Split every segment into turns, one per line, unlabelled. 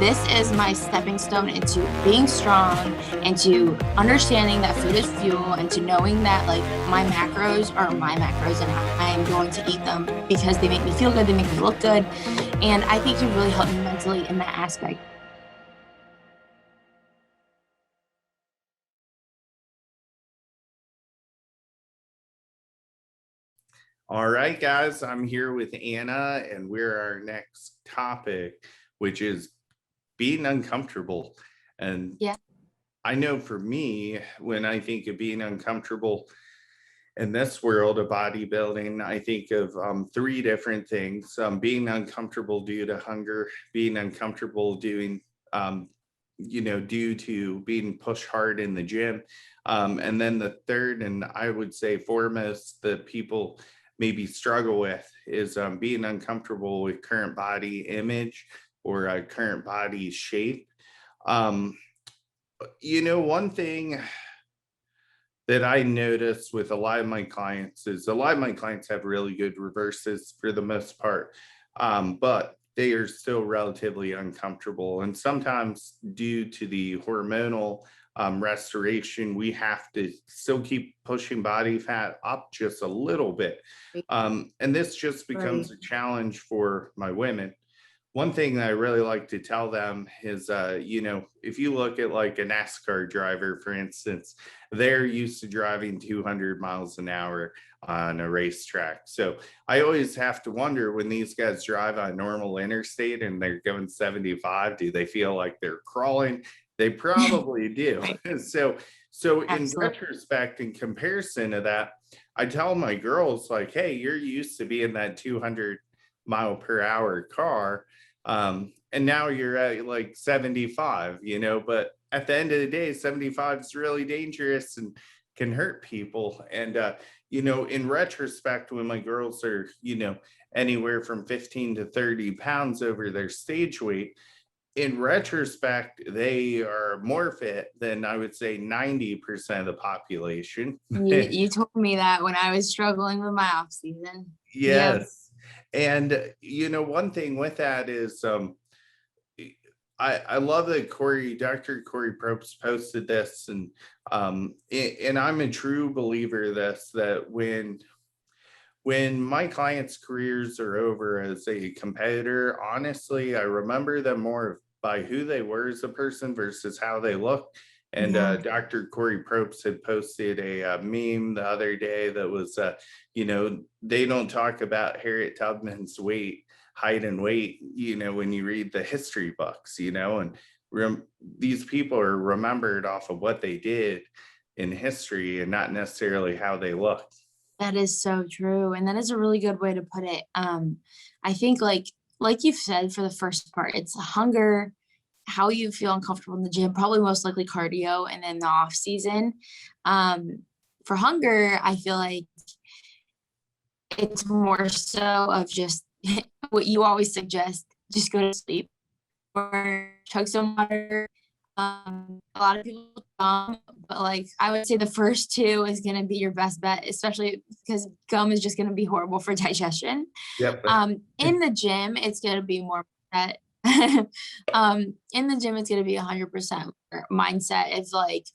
this is my stepping stone into being strong and to understanding that food is fuel and to knowing that like my macros are my macros and I am going to eat them because they make me feel good, they make me look good. And I think you really helped me mentally in that aspect.
All right, guys, I'm here with Anna, and we're our next topic, which is being uncomfortable. And
Yeah.
I know for me, when I think of being uncomfortable in this world of bodybuilding, I think of three different things: being uncomfortable due to hunger, being uncomfortable due to being pushed hard in the gym, and then the third, and I would say foremost, that people maybe struggle with is being uncomfortable with current body image or current body shape. Um, One thing that I notice with a lot of my clients is a lot of my clients have really good reverses for the most part, but they are still relatively uncomfortable. And sometimes, due to the hormonal restoration, we have to still keep pushing body fat up just a little bit. And this just
Right.
becomes a challenge for my women. One thing that I really like to tell them is, if you look at like a NASCAR driver, for instance, they're used to driving 200 miles an hour on a racetrack. So I always have to wonder, when these guys drive on a normal interstate and they're going 75, do they feel like they're crawling? They probably do.
Right.
So in
Absolutely.
retrospect, in comparison to that, I tell my girls like, hey, you're used to being that 200-mile-per-hour car, and now you're at like 75, but at the end of the day, 75 is really dangerous and can hurt people. And in retrospect, when my girls are anywhere from 15 to 30 pounds over their stage weight, in retrospect, they are more fit than, I would say, 90% of the population.
You told me that when I was struggling with my off season. Yep.
Yes. And one thing with that is, I love that Dr. Corey Probst posted this, and I'm a true believer of this, that when my clients' careers are over as a competitor, honestly, I remember them more by who they were as a person versus how they look. And
Yeah.
Dr. Corey Probst had posted a meme the other day that was, they don't talk about Harriet Tubman's height and weight, when you read the history books, and these people are remembered off of what they did in history and not necessarily how they looked.
That is so true, and that is a really good way to put it. I think like you've said for the first part, it's hunger, how you feel uncomfortable in the gym, probably most likely cardio, and then the off season. For hunger, I feel like it's more so of just what you always suggest, just go to sleep or chug some water. A lot of people but like I would say the first two is gonna be your best bet, especially because gum is just gonna be horrible for digestion.
Yep.
In the gym, it's gonna be more that in the gym, it's gonna be 100% mindset. It's like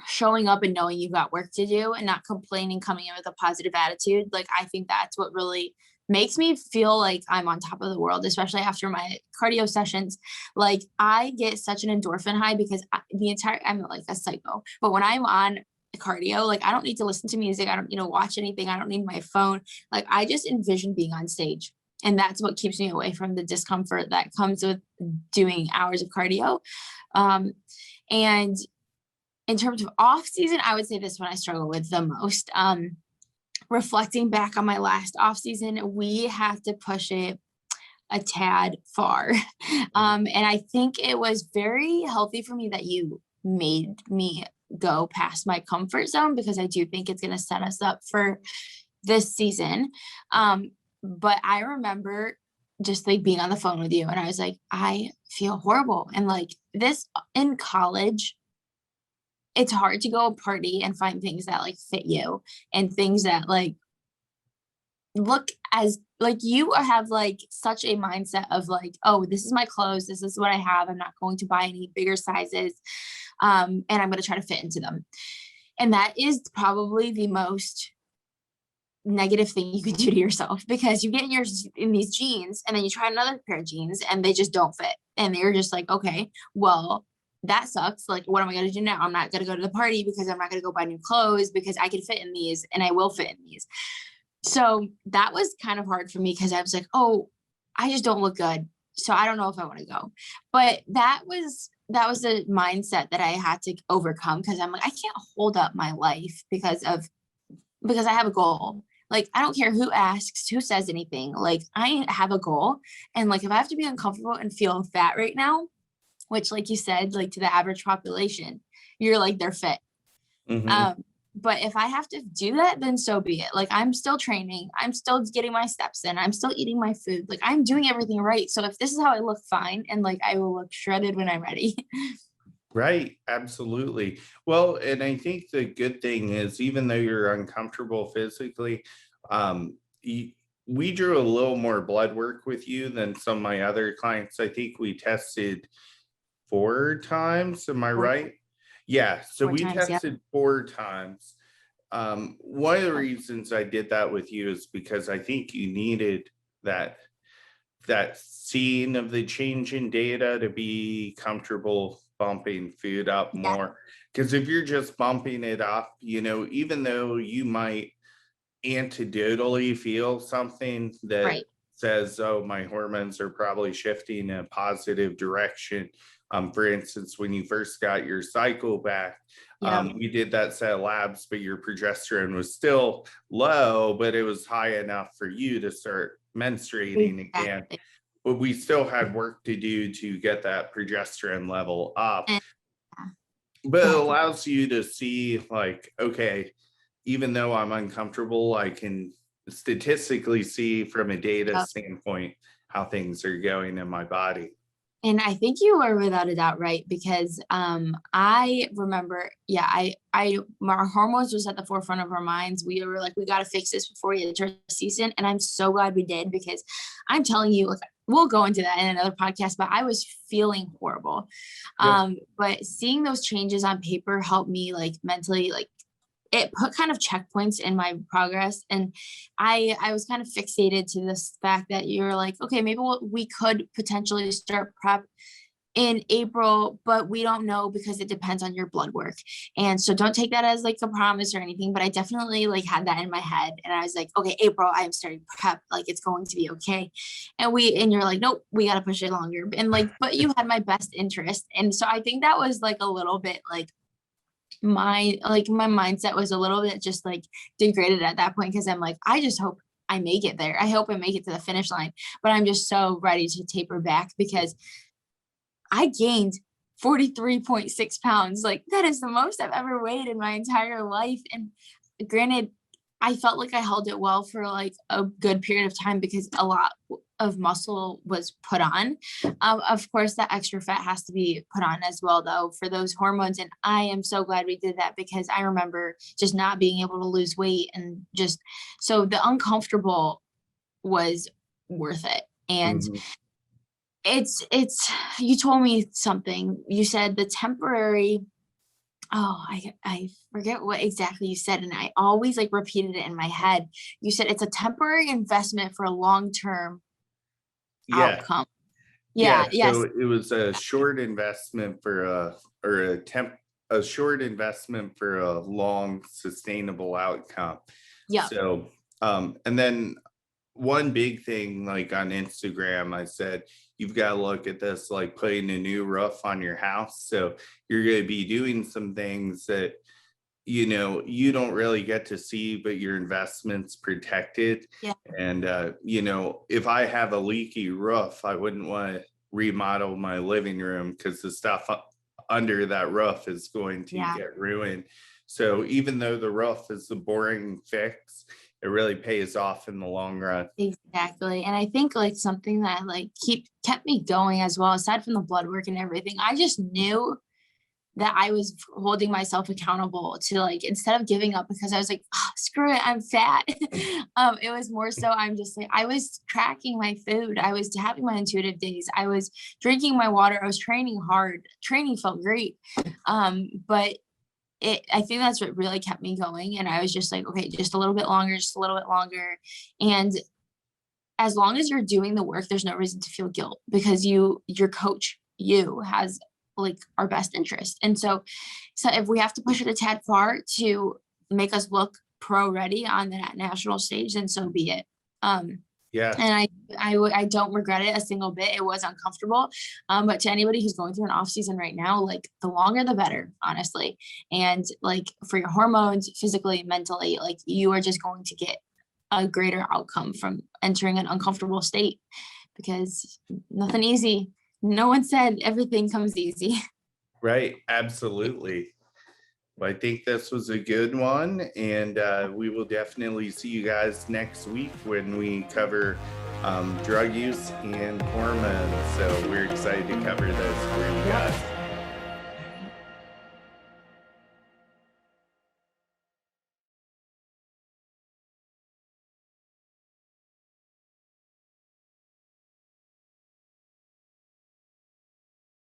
showing up and knowing you've got work to do and not complaining, coming in with a positive attitude. Like I think that's what really makes me feel like I'm on top of the world, especially after my cardio sessions. Like I get such an endorphin high because I'm like a psycho, but when I'm on cardio, like I don't need to listen to music. I don't, watch anything. I don't need my phone. Like I just envision being on stage. And that's what keeps me away from the discomfort that comes with doing hours of cardio. And in terms of off season, I would say this one I struggle with the most. Reflecting back on my last off season, we have to push it a tad far. And I think it was very healthy for me that you made me go past my comfort zone because I do think it's going to set us up for this season. But I remember just like being on the phone with you and I was like, I feel horrible. And like this in college, it's hard to go party and find things that like fit you and things that like look as like you have like such a mindset of like, oh, this is my clothes, this is what I have, I'm not going to buy any bigger sizes, and I'm going to try to fit into them. And that is probably the most negative thing you can do to yourself, because you get in these jeans and then you try another pair of jeans and they just don't fit, and you're just like, okay, well, that sucks. Like, what am I going to do now? I'm not going to go to the party because I'm not going to go buy new clothes because I can fit in these and I will fit in these. So that was kind of hard for me because I was like, oh, I just don't look good, so I don't know if I want to go. But that was the mindset that I had to overcome, because I'm like, I can't hold up my life because I have a goal. Like, I don't care who asks, who says anything. Like, I have a goal. And like, if I have to be uncomfortable and feel fat right now, which like you said, like to the average population, you're like, they're fit.
Mhm.
But if I have to do that, then so be it. Like, I'm still training, I'm still getting my steps in, I'm still eating my food. Like, I'm doing everything right. So if this is how I look, fine. And like, I will look shredded when I'm ready.
Right, absolutely. Well, and I think the good thing is, even though you're uncomfortable physically, y we drew a little more blood work with you than some of my other clients. I think we tested 4 times, am I
Four,
right? Yeah, so
four
we
times. Yeah.
tested 4 times. One of the reasons I did that with you is because I think you needed that seeing of the change in data to be comfortable bumping food up
Yeah.
more. Because if you're just bumping it up, even though you might anecdotally feel something that
Right.
says, oh, my hormones are probably shifting in a positive direction. For instance, when you first got your cycle back,
Yeah.
we did that set of labs, but your progesterone was still low, but it was high enough for you to start menstruating again.
Exactly.
But we still had work to do to get that progesterone level up.
And
But it
definitely.
allows you to see, like, okay, even though I'm uncomfortable, I can statistically see from a data standpoint how things are going in my body.
And I think you are without a doubt right, because I remember, yeah, our hormones was at the forefront of our minds. We were like, we got to fix this before we enter season, and I'm so glad we did, because I'm telling you, like, we'll go into that in another podcast, but I was feeling horrible.
Yep.
But seeing those changes on paper helped me like mentally, like it put kind of checkpoints in my progress. And I was kind of fixated to this fact that you're like, okay, maybe we could potentially start prep in April, but we don't know because it depends on your blood work. And so don't take that as like a promise or anything, but I definitely like had that in my head, and I was like, okay, April, I am starting prep, like it's going to be okay. And you're like, nope, we got to push it longer. And like, but you had my best interest. And so I think that was like a little bit like my mindset was a little bit just like degraded at that point, because I'm like, I just hope I make it there. I hope I make it to the finish line. But I'm just so ready to taper back, because I gained 43.6 pounds. Like, that is the most I've ever weighed in my entire life. And granted, I felt like I held it well for like a good period of time because a lot of muscle was put on. Of course, that extra fat has to be put on as well, though, for those hormones. And I am so glad we did that, because I remember just not being able to lose weight, and just so the uncomfortable was worth it. And
Mhm.
it's you told me something. You said the temporary, oh, I forget what exactly you said, and I always like repeated it in my head. You said it's a temporary investment for a long-term
Yeah.
outcome.
Yeah.
Yeah,
So
yes.
it was a short investment for a short investment for a long sustainable outcome.
Yep.
So, and then one big thing, like on Instagram, I said, you've got to look at this like putting a new roof on your house. So you're going to be doing some things that, you don't really get to see, but your investment's protected.
Yeah.
And, if I have a leaky roof, I wouldn't want to remodel my living room because the stuff under that roof is going to
Yeah.
get ruined. So even though the roof is the boring fix, it really pays off in the long run.
Exactly. And I think like something that like kept me going as well, aside from the blood work and everything, I just knew that I was holding myself accountable to, like, instead of giving up because I was like, "Ah, screw it, I'm fat." It was more so I'm just like, I was tracking my food. I was having my intuitive days. I was drinking my water. I was training hard. Training felt great. But I think that's what really kept me going. And I was just like, okay, just a little bit longer, just a little bit longer. And as long as you're doing the work, there's no reason to feel guilt because your coach, has like our best interest. And so if we have to push it a tad far to make us look pro ready on that national stage, then so be it.
Yeah.
And I don't regret it a single bit. It was uncomfortable. But to anybody who's going through an off season right now, like the longer the better, honestly. And like for your hormones, physically, mentally, like you are just going to get a greater outcome from entering an uncomfortable state because nothing easy. No one said everything comes easy.
Right. Absolutely. Well, I think this was a good one, and we will definitely see you guys next week when we cover drug use and hormones. So we're excited to cover this for you guys.